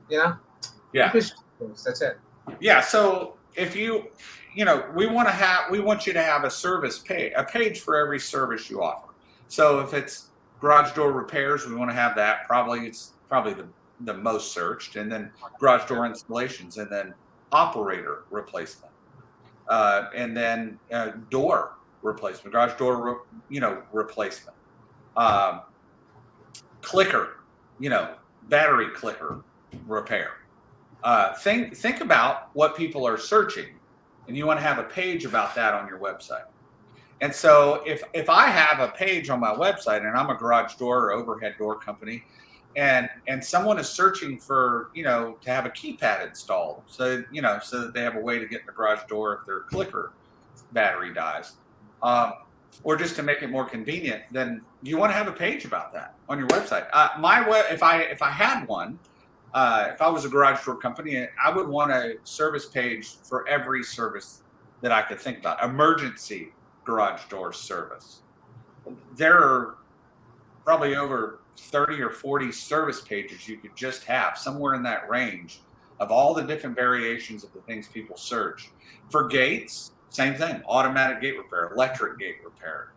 Yeah. increase your views. That's it. Yeah. So if we want you to have a service page, a page for every service you offer. So if it's garage door repairs, we want to have that. It's probably the most searched, and then garage door installations, and then operator replacement, and then door replacement, garage door, replacement, clicker, battery clicker repair. Think about what people are searching, and you want to have a page about that on your website. And so if I have a page on my website and I'm a garage door or overhead door company, and someone is searching for, to have a keypad installed, so that they have a way to get in the garage door if their clicker battery dies, or just to make it more convenient, then you want to have a page about that on your website. If I had one, if I was a garage door company, I would want a service page for every service that I could think about. Emergency garage door service. There are probably over 30 or 40 service pages you could just have, somewhere in that range, of all the different variations of the things people search. For gates, same thing: automatic gate repair, electric gate repair,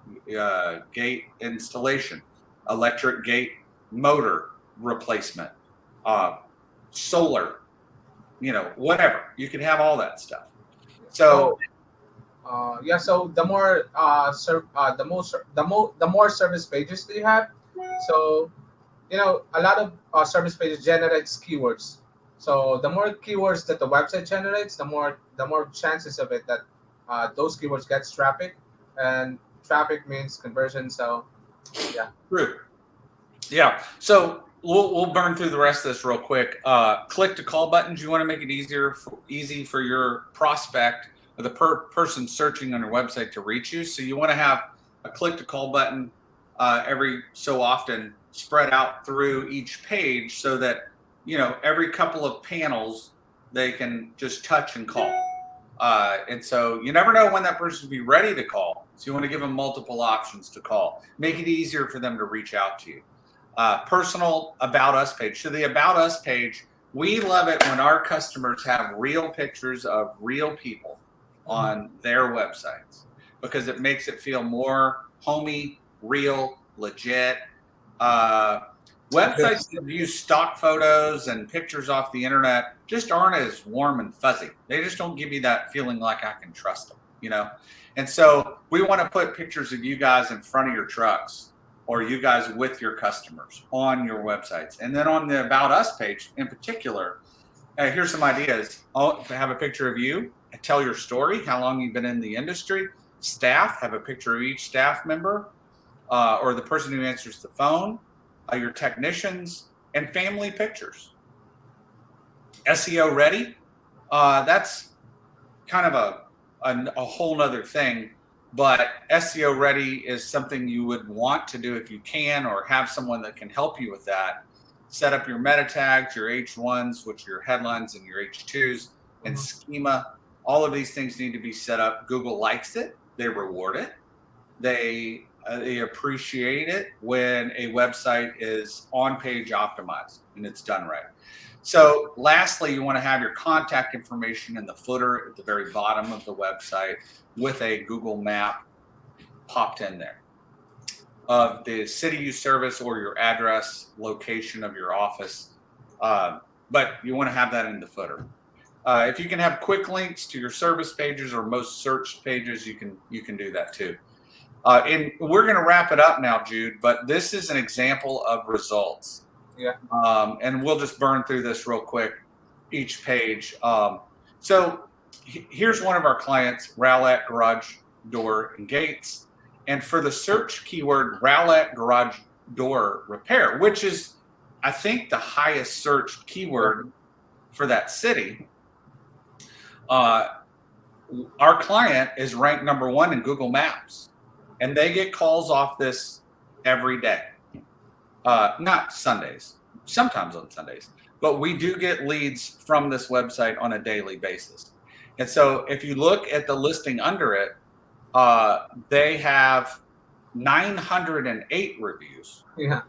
gate installation, electric gate motor replacement, solar, whatever. You can have all that stuff. So so the more service pages that you have, so a lot of service pages generates keywords. So the more keywords that the website generates, the more chances of it that those keywords gets traffic, and traffic means conversion. So yeah. True. Yeah. So we'll burn through the rest of this real quick. Click to call buttons. You want to make it easy for your prospect or the person searching on your website to reach you. So you want to have a click to call button every so often, spread out through each page, so that every couple of panels they can just touch and call. And so you never know when that person will be ready to call. So you want to give them multiple options to call. Make it easier for them to reach out to you. Personal About Us page. So the About Us page, we love it when our customers have real pictures of real people on their websites, because it makes it feel more homey, real, legit. Websites that use stock photos and pictures off the internet just aren't as warm and fuzzy. They just don't give you that feeling like I can trust them, And so we want to put pictures of you guys in front of your trucks, or you guys with your customers on your websites. And then on the About Us page in particular, here's some ideas. Have a picture of you, tell your story, how long you've been in the industry. Staff, have a picture of each staff member, or the person who answers the phone, your technicians, and family pictures. SEO ready, that's kind of a whole nother thing, but SEO ready is something you would want to do if you can, or have someone that can help you with that. Set up your meta tags, your H1s, which are your headlines, and your H2s, and schema. All of these things need to be set up. Google likes it. They reward it. They appreciate it when a website is on-page optimized and it's done right. So lastly, you want to have your contact information in the footer at the very bottom of the website with a Google map popped in there. of the city you service or your address, location of your office. But you want to have that in the footer. If you can have quick links to your service pages or most searched pages, you can do that too. And we're going to wrap it up now, Jude, but this is an example of results. Yeah. And we'll just burn through this real quick, each page. So here's one of our clients, Rowlett Garage Door and Gates. And for the search keyword Rowlett Garage Door Repair, which is, I think, the highest search keyword for that city, our client is ranked #1 in Google Maps. And they get calls off this every day. Not Sundays, sometimes on Sundays, but we do get leads from this website on a daily basis. And so if you look at the listing under it, they have 908 reviews. Yeah.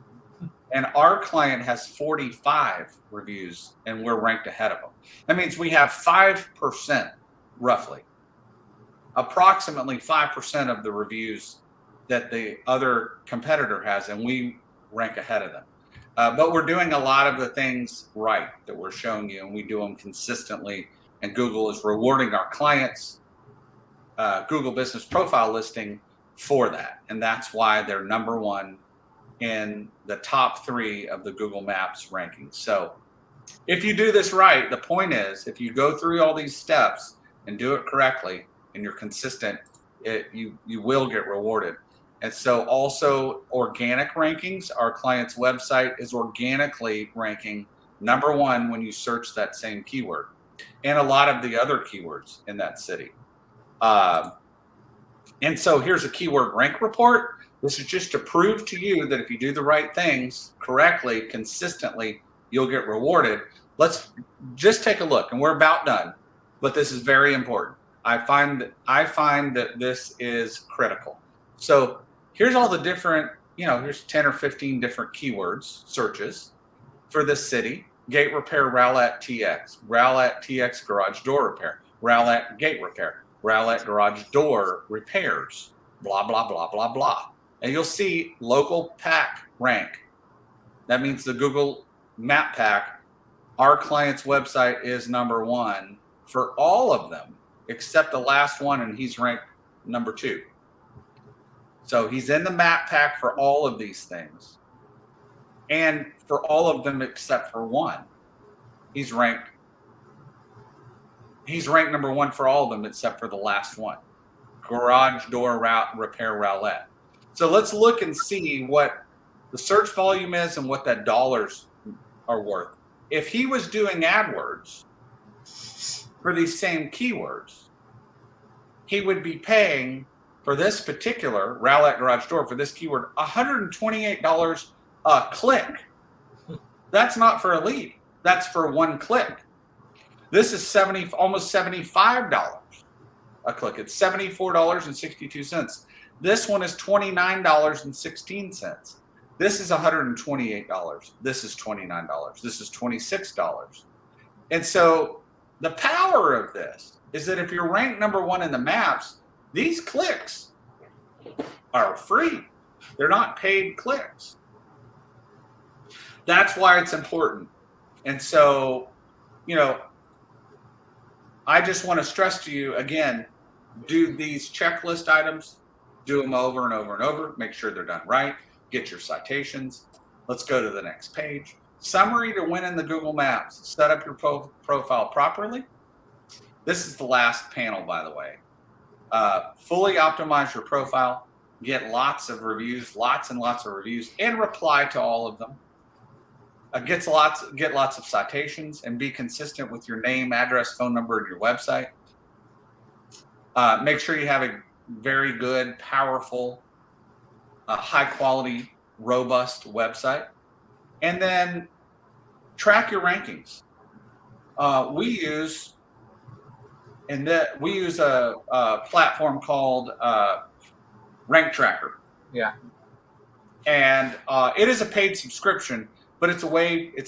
And our client has 45 reviews, and we're ranked ahead of them. That means we have 5%, roughly, approximately 5% of the reviews that the other competitor has, and we rank ahead of them. But we're doing a lot of the things right that we're showing you, and we do them consistently. And Google is rewarding our clients' Google Business Profile listing for that. And that's why they're #1 in the top 3 of the Google Maps rankings. So if you do this right, the point is, if you go through all these steps and do it correctly and you're consistent, you will get rewarded. And so also organic rankings, our client's website is organically ranking #1 when you search that same keyword and a lot of the other keywords in that city. And so here's a keyword rank report. This is just to prove to you that if you do the right things correctly, consistently, you'll get rewarded. Let's just take a look, and we're about done, but this is very important. I find that this is critical. So here's all the different, here's 10 or 15 different keywords searches for this city. Gate repair, Rowlett TX, Rowlett TX garage door repair, Rowlett gate repair, Rowlett garage door repairs, blah, blah, blah, blah, blah. And you'll see local pack rank. That means the Google Map Pack, our client's website is #1 for all of them, except the last one, and he's ranked #2. So he's in the Map Pack for all of these things. And for all of them except for one, he's ranked #1 for all of them except for the last one, garage door repair Rowlett. So let's look and see what the search volume is and what that dollars are worth. If he was doing AdWords for these same keywords, he would be paying for this particular Rowlett garage door for this keyword $128 a click. That's not for a lead. That's for one click. This is almost $75 a click. It's $74.62. This one is $29.16. This is $128. This is $29. This is $26. And so the power of this is that if you're ranked #1 in the maps, these clicks are free. They're not paid clicks. That's why it's important. And so, I just want to stress to you again, do these checklist items, do them over and over and over, make sure they're done right, get your citations. Let's go to the next page. Summary to win in the Google Maps. Set up your profile properly. This is the last panel, by the way. Fully optimize your profile, get lots of reviews, lots and lots of reviews, and reply to all of them. Get lots of citations and be consistent with your name, address, phone number, and your website. Make sure you have a very good, powerful, high quality, robust website. And then track your rankings. We use a platform called Rank Tracker. Yeah. And it is a paid subscription, but it's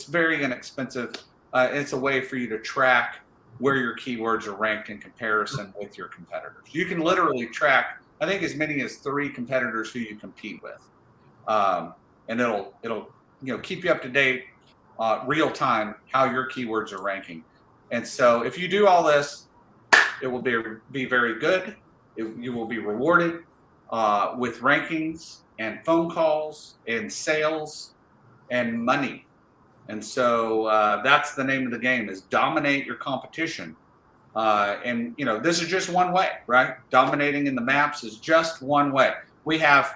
very inexpensive. It's a way for you to track where your keywords are ranked in comparison with your competitors. You can literally track, I think, as many as 3 competitors who you compete with. and it'll keep you up to date, real time, how your keywords are ranking. And so if you do all this, it will be very good. You will be rewarded with rankings and phone calls and sales and money. And so that's the name of the game, is dominate your competition. And this is just one way, right? Dominating in the maps is just one way. We have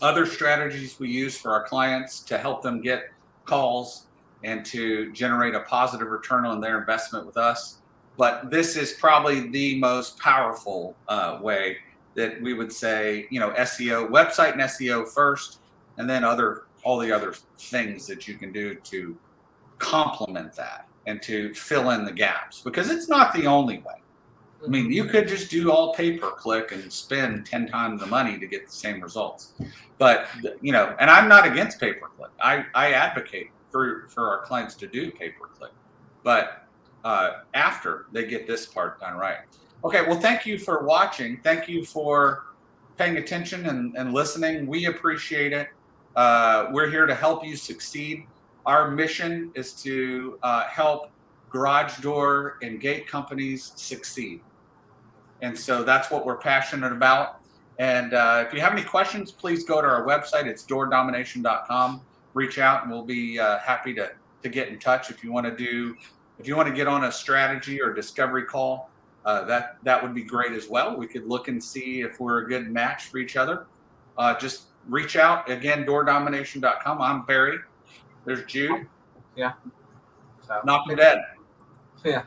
other strategies we use for our clients to help them get calls and to generate a positive return on their investment with us. But this is probably the most powerful way that we would say, SEO, website and SEO first, and then all the other things that you can do to complement that and to fill in the gaps, because it's not the only way. I mean, you could just do all pay-per-click and spend 10 times the money to get the same results. But, and I'm not against pay-per-click. I advocate for our clients to do pay-per-click, but after they get this part done right. Okay, well, thank you for watching. Thank you for paying attention and listening. We appreciate it. We're here to help you succeed. Our mission is to help garage door and gate companies succeed. And so that's what we're passionate about. And if you have any questions, please go to our website. It's doordomination.com. Reach out and we'll be happy to get in touch. If you want to get on a strategy or discovery call, that would be great as well. We could look and see if we're a good match for each other. Just reach out. Again, doordomination.com. I'm Barry. There's Jude. Yeah. So. Knock 'em dead. Yeah.